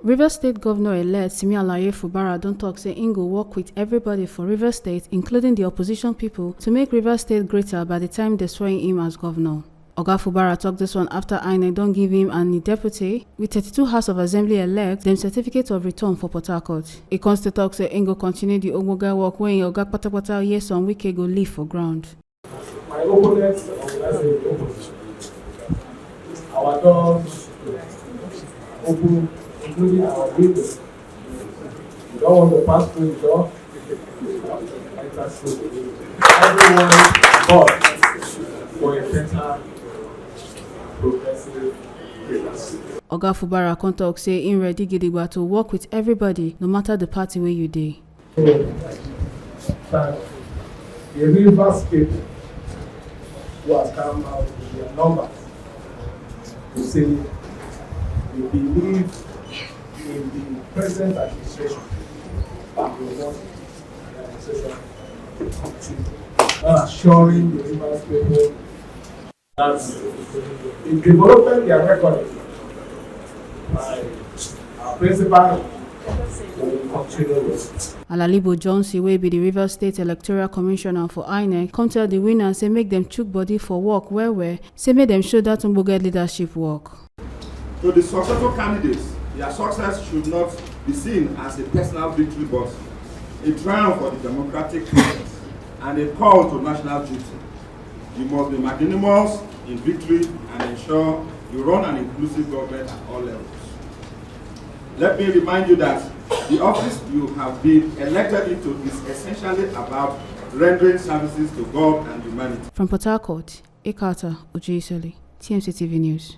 Rivers State Govunor Elect Fubara don talk say im go work with everybody for Rivers State, including the opposition people, to make Rivers State greater by the time they swear him as governor. Oga Fubara talk this one after INEC don give him and the deputy with 32 House of Assembly elect dem certificate of return for Port Harcourt. E con still talk say im go continue the ogbonge work wey im oga patapata Nyesom Wike go leave for ground. My opponents, opposition, our doors open, including our windows. You don't want to pass through the door. Everyone but for a better progressive leaders. Oga Fubara con talk say im ready gidigba to work with everybody, no matter the party where you dey. That the Rivers people who have come out in their numbers to say they believe in the present administration and they want the administration to assuring the Rivers people that in developing their record by our principal will continue with. Alalibo Johnson, wey be the Rivers State Electoral Commissioner for INEC, come tell the winners say make them chook body for work where say make them show that ogbonge leadership work. To the successful candidates, their success should not be seen as a personal victory but a triumph for the democratic process and a call to national duty. You must be magnanimous in victory and ensure you run an inclusive government at all levels. Let me remind you that the office you have been elected into is essentially about rendering services to God and humanity. From Port Harcourt, Ekata Ojisoli, TMC TV News.